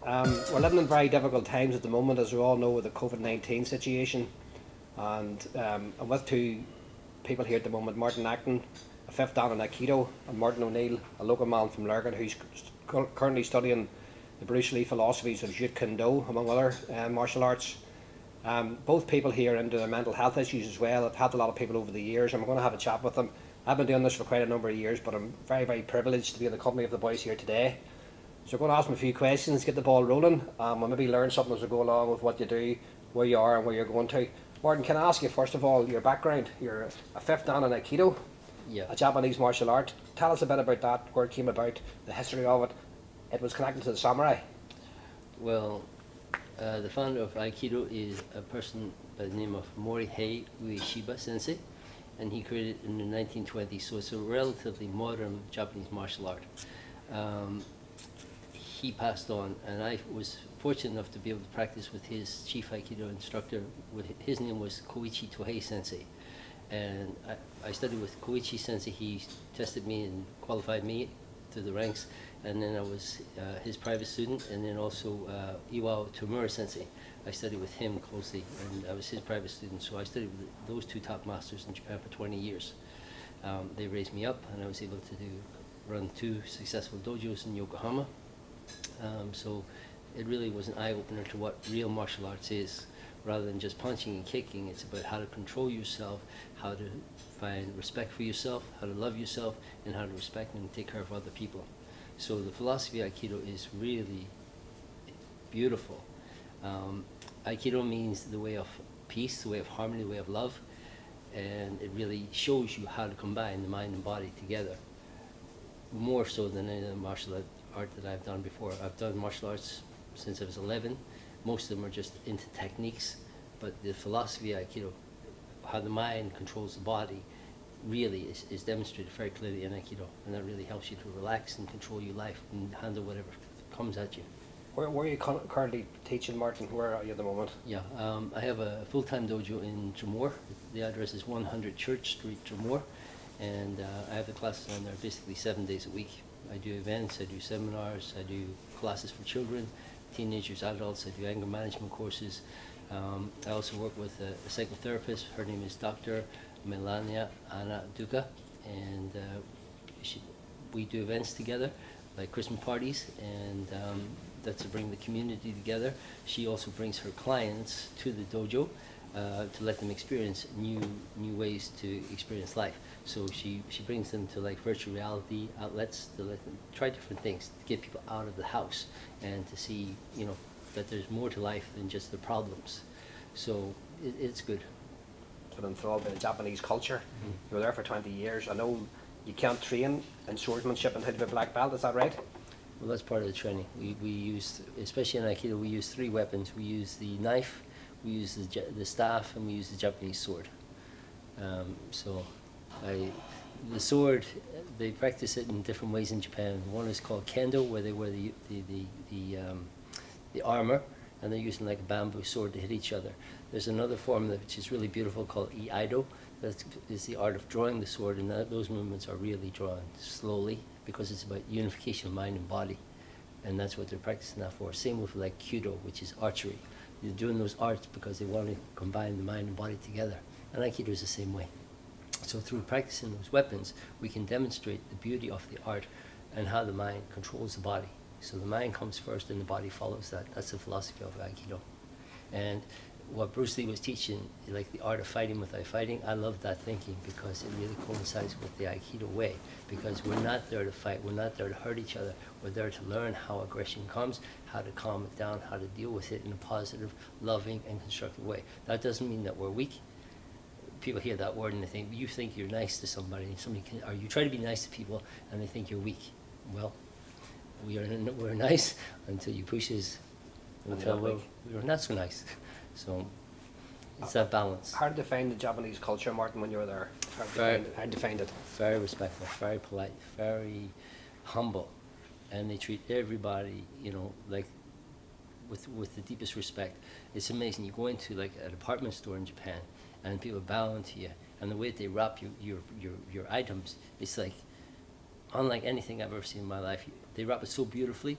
We're living in very difficult times at the moment, as we all know, with the COVID-19 situation. And I'm with two people here at the moment, Martin Acton, a fifth dan in Aikido, and Martin O'Neill, a local man from Lurgan, who's currently studying the Bruce Lee philosophies of Jeet Kune Do, among other martial arts. Both people here are into their mental health issues as well. I've had a lot of people over the years, and I'm going to have a chat with them. I've been doing this for quite a number of years, but I'm very, very privileged to be in the company of the boys here today. So I'm going to ask them a few questions, get the ball rolling, and maybe learn something as we go along with what you do, where you are and where you're going to. Martin, can I ask you first of all your background? You're a fifth dan in Aikido, a Japanese martial art. Tell us a bit about that, where it came about, the history of it. It was connected to the samurai. Well, the founder of Aikido is a person by the name of Morihei Ueshiba Sensei, and he created it in the 1920s, so it's a relatively modern Japanese martial art. He passed on, and I was fortunate enough to be able to practice with his chief Aikido instructor. His name was Koichi Tohei Sensei, and I studied with Koichi Sensei. He tested me and qualified me to the ranks, and then I was his private student, and then also Iwao Tomura Sensei. I studied with him closely, and I was his private student, so I studied with those two top masters in Japan for 20 years. They raised me up, and I was able to run 2 successful dojos in Yokohama. So it really was an eye-opener to what real martial arts is. Rather than just punching and kicking, it's about how to control yourself, how to find respect for yourself, how to love yourself, and how to respect and take care of other people. So the philosophy of Aikido is really beautiful. Aikido means the way of peace, the way of harmony, the way of love, and it really shows you how to combine the mind and body together, more so than any other martial art that I've done before. I've done martial arts since I was 11. Most of them are just into techniques, but the philosophy of Aikido, how the mind controls the body, really is demonstrated very clearly in Aikido, and that really helps you to relax and control your life and handle whatever comes at you. Where are you currently teaching, Martin? Where are you at the moment? Yeah, I have a full-time dojo in Drumore. The address is 100 Church Street, Drumore, and I have the classes on there basically 7 days a week. I do events, I do seminars, I do classes for children, teenagers, adults. I do anger management courses. I also work with a psychotherapist. Her name is Dr. Melania Anna Duca, and we do events together, like Christmas parties, and that's to bring the community together. She also brings her clients to the dojo to let them experience new ways to experience life. So she brings them to like virtual reality outlets to let them try different things, to get people out of the house and to see, that there's more to life than just the problems. So it's good. Been enthralled by the Japanese culture. You were there for 20 years. I know you can't train in swordsmanship until you have a black belt, is that right? Well, that's part of the training. We use, especially in Aikido, we use 3 weapons. We use the knife, we use the staff, and we use the Japanese sword. The sword, they practice it in different ways in Japan. One is called kendo, where they wear the armor, and they're using like a bamboo sword to hit each other. There's another form which is really beautiful called iaido. That is the art of drawing the sword, and those movements are really drawn slowly because it's about unification of mind and body, and that's what they're practicing that for. Same with like Kyudo, which is archery. They're doing those arts because they want to combine the mind and body together, and Aikido is the same way. So through practicing those weapons, we can demonstrate the beauty of the art and how the mind controls the body. So the mind comes first and the body follows that. That's the philosophy of Aikido. And what Bruce Lee was teaching, like the art of fighting without fighting, I love that thinking because it really coincides with the Aikido way. Because we're not there to fight, we're not there to hurt each other, we're there to learn how aggression comes, how to calm it down, how to deal with it in a positive, loving, and constructive way. That doesn't mean that we're weak. People hear that word and they think, you think you're nice to somebody, or you try to be nice to people and they think you're weak. Well, we're nice until you push us, until we're not so nice. So it's that balance. How did you find the Japanese culture, Martin, when you were there? How did you find it? Very respectful, very polite, very humble, and they treat everybody, like with the deepest respect. It's amazing. You go into like a department store in Japan, and people bow to you, and the way they wrap your items, it's like unlike anything I've ever seen in my life. They wrap it so beautifully,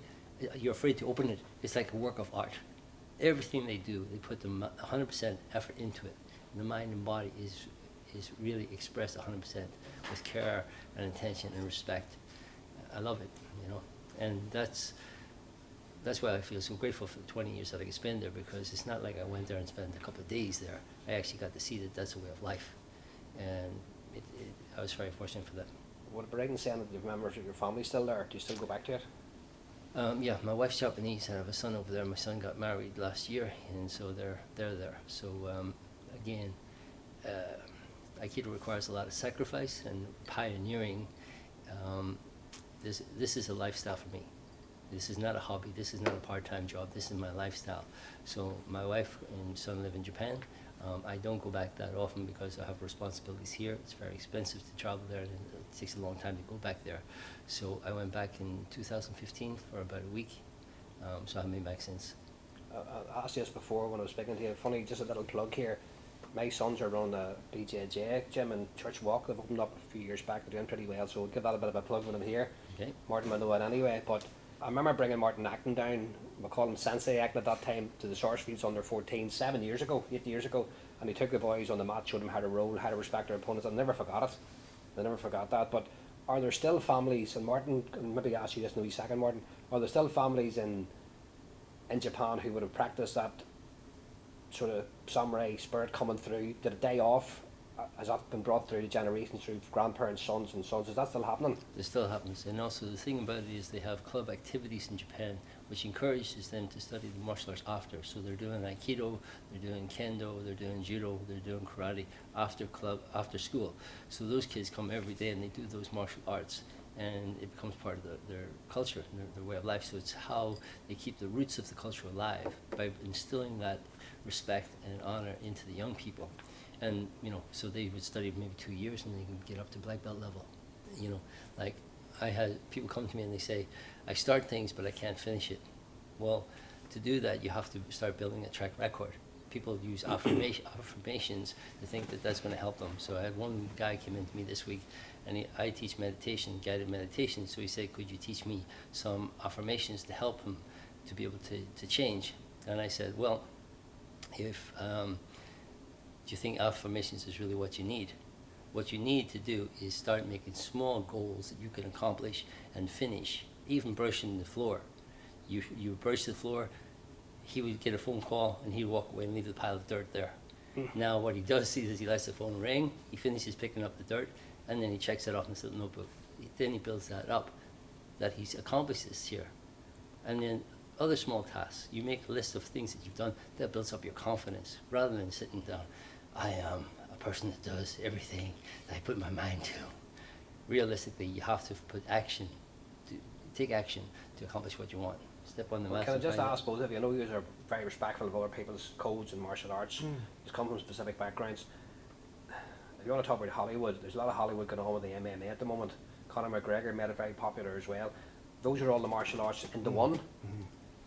you're afraid to open it. It's like a work of art. Everything they do, they put the 100% effort into it. And the mind and body is really expressed 100% with care and intention and respect. I love it, you know, and that's why I feel so grateful for the 20 years that I could spend there, because it's not like I went there and spent a couple of days there. I actually got to see that that's a way of life, and I was very fortunate for that. Would it be right in saying that you have members of your family still there? Do you still go back to it? Yeah, my wife's Japanese. I have a son over there. My son got married last year, and so they're there. So again, Aikido requires a lot of sacrifice and pioneering. This is a lifestyle for me. This is not a hobby. This is not a part-time job. This is my lifestyle. So my wife and son live in Japan. I don't go back that often because I have responsibilities here. It's very expensive to travel there, and it takes a long time to go back there. So I went back in 2015 for about a week. So I haven't been back since. I asked you this before when I was speaking to you. Funny, just a little plug here. My sons are running a BJJ gym in Church Walk. They've opened up a few years back. They're doing pretty well, so we'll give that a bit of a plug when I'm here. Okay. Martin will know it anyway, but I remember bringing Martin Acton down, we called him Sensei Acton at that time, to the Sarsfields under 14, 8 years ago, and he took the boys on the mat, showed them how to roll, how to respect their opponents. I never forgot it. I never forgot that. But are there still families, and Martin, and maybe ask you this in a wee second, Martin, are there still families in Japan who would have practiced that sort of samurai spirit coming through? Did it die off? Has that been brought through the generations, through grandparents, sons and sons? Is that still happening? It still happens. And also the thing about it is they have club activities in Japan, which encourages them to study the martial arts after. So they're doing Aikido, they're doing Kendo, they're doing Judo, they're doing Karate after school. So those kids come every day and they do those martial arts, and it becomes part of their culture and their way of life. So it's how they keep the roots of the culture alive, by instilling that respect and honor into the young people. And, you know, so they would study maybe 2 years and they can get up to black belt level. You know, like I had people come to me and they say, I start things but I can't finish it. Well, to do that you have to start building a track record. People use affirmations to think that that's going to help them. So I had one guy came in to me this week, and I teach meditation, guided meditation, so he said, could you teach me some affirmations to help him to be able to change? And I said, well, if do you think affirmations is really what you need? What you need to do is start making small goals that you can accomplish and finish. Even brushing the floor. You brush the floor, he would get a phone call and he'd walk away and leave the pile of dirt there. Now what he does is he lets the phone ring, he finishes picking up the dirt, and then he checks it off in his little notebook. Then he builds that up, that he's accomplished this year. And then other small tasks, you make a list of things that you've done, that builds up your confidence, rather than sitting down. I am a person that does everything that I put my mind to. Realistically, you have to take action to accomplish what you want. Step on the mat. Can I just ask both of you? I know you are very respectful of other people's codes and martial arts. You come from specific backgrounds. If you want to talk about Hollywood, there's a lot of Hollywood going on with the MMA at the moment. Conor McGregor made it very popular as well. Those are all the martial arts into one.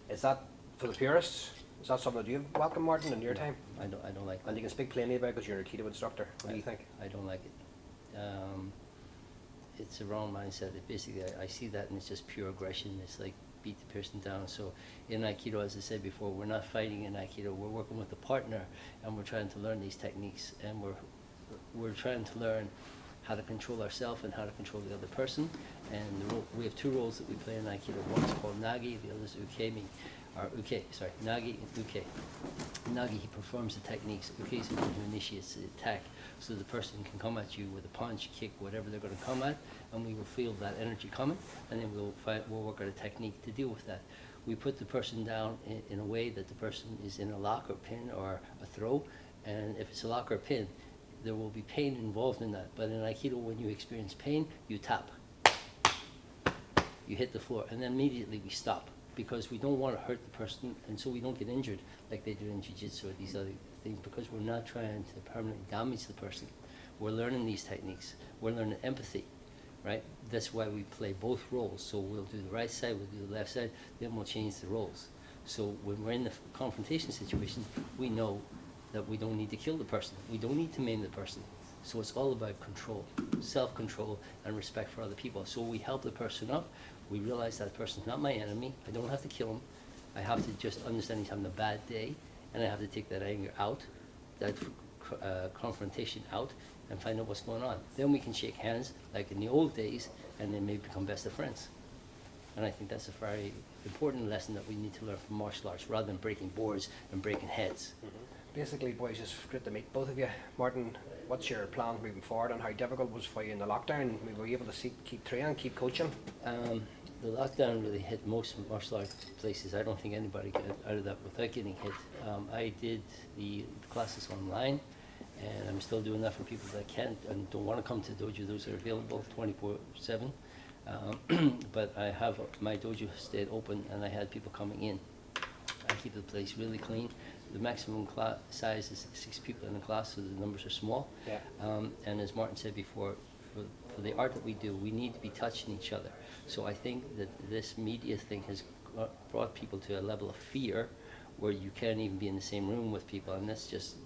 Is that for the purists? Is that something that you welcome, Martin, in your time? I don't like it. And you can speak plainly about it because you're an Aikido instructor. What do you think? I don't like it. It's a wrong mindset. Basically, I see that and it's just pure aggression. It's like beat the person down. So in Aikido, as I said before, we're not fighting in Aikido. We're working with a partner, and we're trying to learn these techniques, and we're trying to learn how to control ourselves and how to control the other person. And we have two roles that we play in Aikido. One's called Nagi, the other's Ukemi. Nagi and Uke. Nagi, he performs the techniques. Uke is the one who initiates the attack, so the person can come at you with a punch, kick, whatever they're going to come at, and we will feel that energy coming, and then we'll work out a technique to deal with that. We put the person down in a way that the person is in a lock or pin or a throw, and if it's a lock or pin, there will be pain involved in that. But in Aikido, when you experience pain, you tap. You hit the floor, and then immediately we stop, because we don't want to hurt the person, and so we don't get injured like they do in jiu-jitsu or these other things, because we're not trying to permanently damage the person. We're learning these techniques. We're learning empathy, right? That's why we play both roles. So we'll do the right side, we'll do the left side, then we'll change the roles. So when we're in the confrontation situation, we know that we don't need to kill the person. We don't need to maim the person. So it's all about control, self-control, and respect for other people. So we help the person up, We realize that person's not my enemy. I don't have to kill him. I have to just understand he's having a bad day, and I have to take that anger out, that confrontation out, and find out what's going on. Then we can shake hands like in the old days, and then maybe become best of friends. And I think that's a very important lesson that we need to learn from martial arts, rather than breaking boards and breaking heads. Basically, boys, it's great to meet both of you. Martin, what's your plans moving forward, and how difficult was it for you in the lockdown? Were you able to keep training, keep coaching? The lockdown really hit most martial arts places. I don't think anybody got out of that without getting hit. I did the classes online, and I'm still doing that for people that can't and don't want to come to dojo. Those are available 24/7. But I have my dojo stayed open, and I had people coming in. I keep the place really clean. The maximum class size is 6 people in the class, so the numbers are small. Yeah. And as Martin said before, for the art that we do, we need to be touching each other. So I think that this media thing has brought people to a level of fear where you can't even be in the same room with people, and that's just,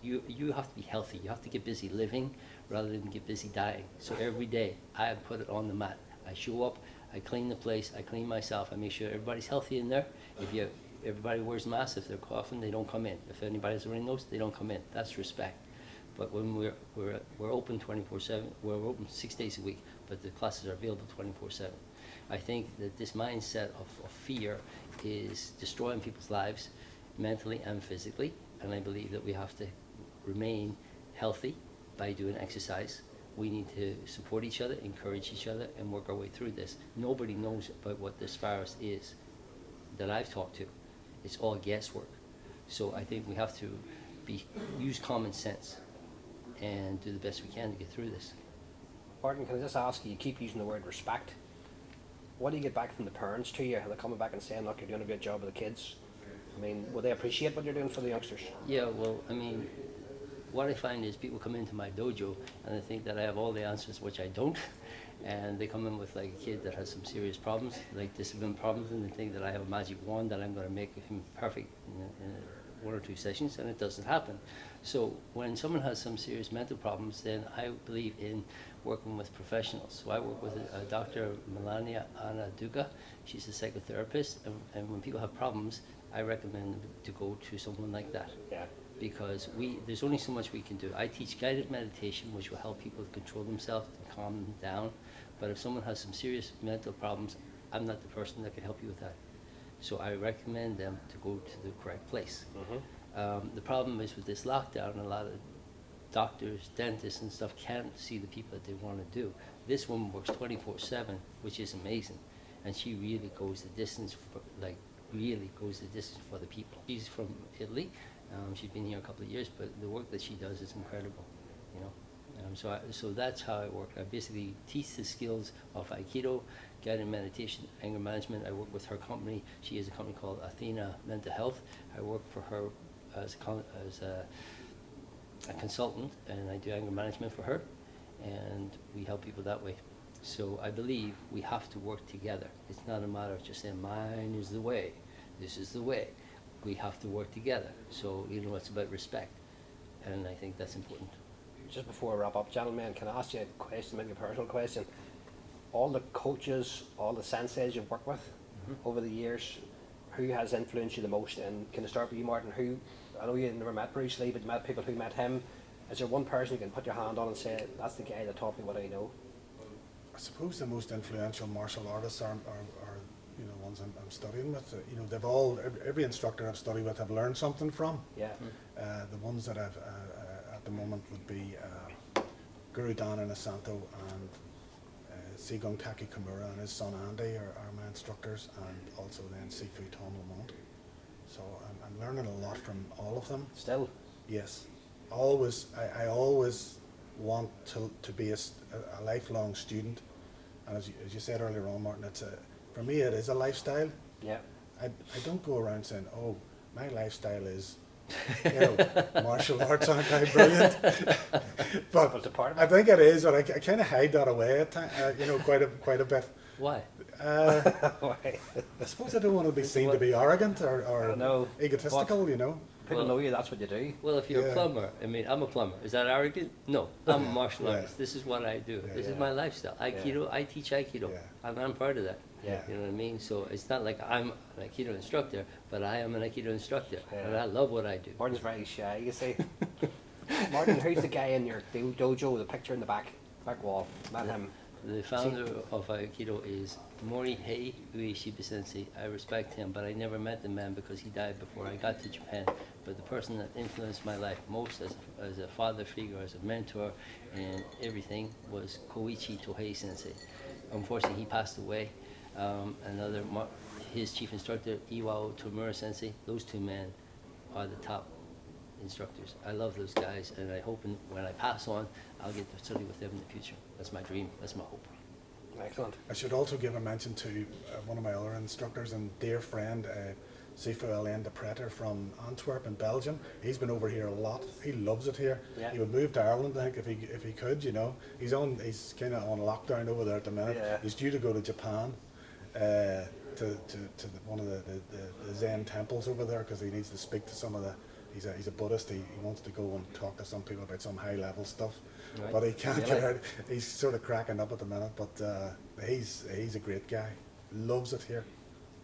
you have to be healthy. You have to get busy living rather than get busy dying. So every day I put it on the mat. I show up, I clean the place, I clean myself, I make sure everybody's healthy in there. Everybody wears masks. If they're coughing, they don't come in. If anybody has a runny nose, they don't come in. That's respect. But when we're open 24/7, we're open 6 days a week, but the classes are available 24/7. I think that this mindset of fear is destroying people's lives, mentally and physically, and I believe that we have to remain healthy by doing exercise. We need to support each other, encourage each other, and work our way through this. Nobody knows about what this virus is that I've talked to. It's all guesswork. So I think we have to use common sense and do the best we can to get through this. Martin, can I just ask you keep using the word respect. What do you get back from the parents to you? Are they coming back and saying, look, you're doing a great job with the kids? I mean, would they appreciate what you're doing for the youngsters? Yeah, well, I mean, what I find is people come into my dojo and they think that I have all the answers, which I don't. And they come in with like a kid that has some serious problems, like discipline problems, and they think that I have a magic wand that I'm going to make him perfect in 1 or 2 sessions, and it doesn't happen. So when someone has some serious mental problems, then I believe in working with professionals. So I work with Dr. Melania Anna Duca. She's a psychotherapist, and when people have problems, I recommend them to go to someone like that. Yeah. Because there's only so much we can do. I teach guided meditation, which will help people control themselves and calm them down. But if someone has some serious mental problems, I'm not the person that can help you with that. So I recommend them to go to the correct place. The problem is with this lockdown, a lot of doctors, dentists and stuff can't see the people that they want to do. This woman works 24/7, which is amazing. And she really goes the distance for the people. She's from Italy. She's been here a couple of years, but the work that she does is incredible, you know. So that's how I work. I basically teach the skills of Aikido, guided meditation, anger management. I work with her company. She has a company called Athena Mental Health. I work for her as a consultant, and I do anger management for her, and we help people that way. So I believe we have to work together. It's not a matter of just saying, mine is the way, this is the way. We have to work together. So, you know, it's about respect, and I think that's important. Just before I wrap up, gentlemen, can I ask you a question, maybe a personal question? All the coaches, all the senseis you've worked with over the years, who has influenced you the most? And can I start with you, Martin? I know you never met Bruce Lee, but you met people who met him. Is there one person you can put your hand on and say, that's the guy that taught me what I know? I suppose the most influential martial artists are you know, ones I'm studying with. You know, every instructor I've studied with, I've learned something from. Yeah. The ones that I've at the moment would be Guru Dan Inosanto and Sigung Kaki Kimura and his son Andy are my instructors, and also then Sifu Tom Lamont. So I'm learning a lot from all of them. Still? Yes. I always want to be a lifelong student, and as you said earlier on, Martin, for me it is a lifestyle. Yeah. I don't go around saying, oh, my lifestyle is, you know, martial arts, aren't I brilliant? But it's a part of it. I think it is, but I kind of hide that away at times, you know, quite a bit. Why? Why? I suppose I don't want to be seen to be arrogant or egotistical, you know. People know you, that's what you do. Well, if you're a plumber, I mean, I'm a plumber. Is that arrogant? No, I'm a martial Yeah. artist. This is what I do. Yeah, This is yeah. my lifestyle. Aikido, I teach Aikido, Yeah. and I'm proud of that. Yeah. You know what I mean? So it's not like I'm an Aikido instructor, but I am an Aikido instructor, and Yeah. I love what I do. Martin's very shy, you see. Martin, who's the guy in your dojo, the picture in the back wall? Not him. The founder of Aikido is Morihei Ueshiba Sensei. I respect him, but I never met the man because he died before I got to Japan. But the person that influenced my life most as a father figure, as a mentor, and everything was Koichi Tohei Sensei. Unfortunately, he passed away. His chief instructor, Iwao Tomura Sensei, those two men are the top instructors. I love those guys, and I hope when I pass on, I'll get to study with them in the future. That's my dream. That's my hope. Excellent. I should also give a mention to one of my other instructors and dear friend, Sifu Alain de Preter from Antwerp in Belgium. He's been over here a lot. He loves it here. Yeah. He would move to Ireland, I think, if he could. You know, he's kind of on lockdown over there at the minute. Yeah. He's due to go to Japan. To one of the Zen temples over there because he needs to speak to some of the. He's a Buddhist. He wants to go and talk to some people about some high level stuff, Right. but he can't Really? get out. He's sort of cracking up at the minute, but he's a great guy. Loves it here.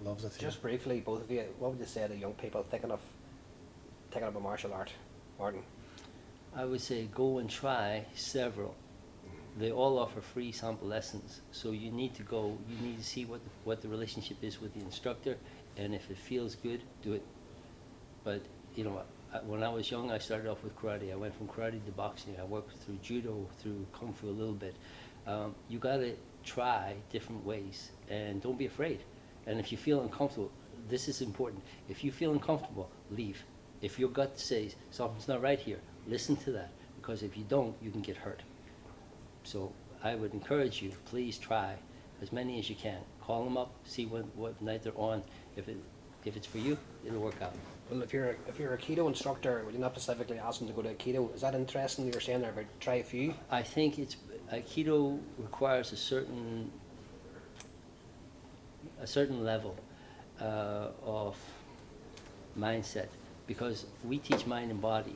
Loves it here. Just briefly, both of you, what would you say to young people thinking of taking up a martial art, Martin? I would say go and try several. They all offer free sample lessons, so you need to go. You need to see what the relationship is with the instructor, and if it feels good, do it. But you know, when I was young, I started off with karate. I went from karate to boxing. I worked through judo, through kung fu a little bit. You got to try different ways, and don't be afraid. And if you feel uncomfortable, this is important. If you feel uncomfortable, leave. If your gut says something's not right here, listen to that, because if you don't, you can get hurt. So I would encourage you, please try as many as you can. Call them up, see what night they're on. If it's for you, it'll work out. Well, if you're a Aikido instructor, would you not specifically ask them to go to Aikido? Is that interesting? You were saying there about try a few. I think Aikido requires a certain level of mindset, because we teach mind and body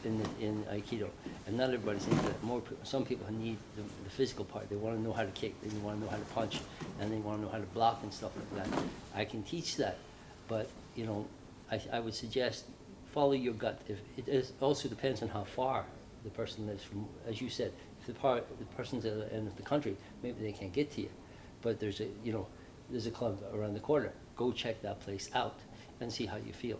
in Aikido, and not everybody's into that. Some people need the physical part. They want to know how to kick, they want to know how to punch, and they want to know how to block and stuff like that. I can teach that, but you know, I would suggest follow your gut. Also depends on how far the person is from. As you said, if the person's at the end of the country, maybe they can't get to you. But there's a club around the corner. Go check that place out and see how you feel.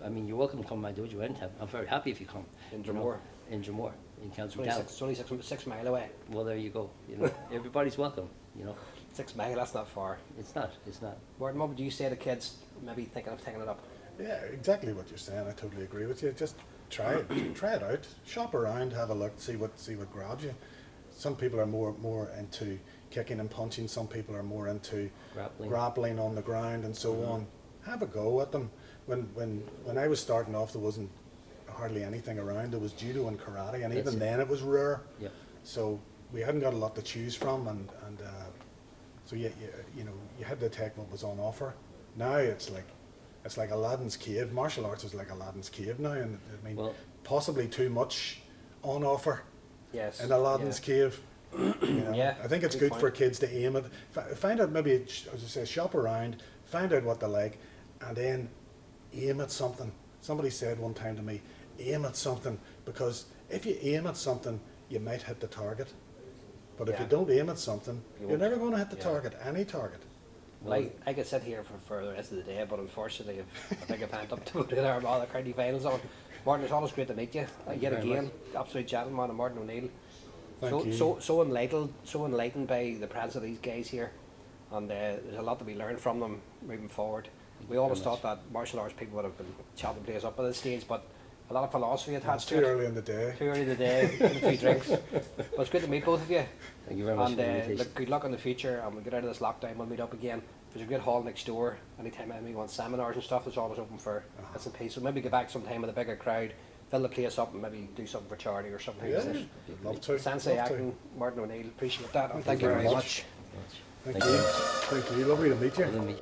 I mean, you're welcome to come to my dojo anytime. I'm very happy if you come. In Drumore. In Drumore, in County Down. It's only 6 miles away. Well, there you go. You know, everybody's welcome. You know, 6 miles, that's not far. it's not. Martin, what would you say to kids maybe thinking of taking it up? Yeah, exactly what you're saying. I totally agree with you. Just try it, try it out, shop around, have a look, see what grabs you. Some people are more into kicking and punching. Some people are more into grappling on the ground and so on. Have a go at them. When I was starting off, there wasn't hardly anything around. There was judo and karate, and even then it was rare. Yep. So we hadn't got a lot to choose from, and so you had to take what was on offer. Now it's like Aladdin's cave. Martial arts is like Aladdin's cave now, and I mean, possibly too much on offer. Yes. In Aladdin's cave. You know? Yeah, I think it's good for kids to aim at. Find out, maybe, as I say, shop around, find out what they like, and then aim at something. Somebody said one time to me, aim at something, because if you aim at something, you might hit the target. But if you don't aim at something, you're never going to hit the target, any target. Well, I could sit here for the rest of the day, but unfortunately, I've a big event up to go to there, all the county finals on. Martin, it's always great to meet you. Yet again, absolute gentleman, and Martin O'Neill. Thank you. So enlightened by the presence of these guys here, and there's a lot to be learned from them moving forward. We always thought that martial arts people would have been chopping the place up at this stage, but a lot of philosophy attached to it. Too early in the day. Too early in the day, a few drinks. But it's good to meet both of you. Thank you very much for the And invitation. good luck in the future, and we'll get out of this lockdown, we'll meet up again. There's a great hall next door. Anytime anybody wants seminars and stuff, it's always open for bits and pieces. So maybe get back sometime with a bigger crowd, fill the place up, and maybe do something for charity or something. Yeah, love to. Sensei love to. Acton, Martin O'Neill, appreciate that, and thank you very much. Thank you. Thank you. Lovely to meet you. Let me-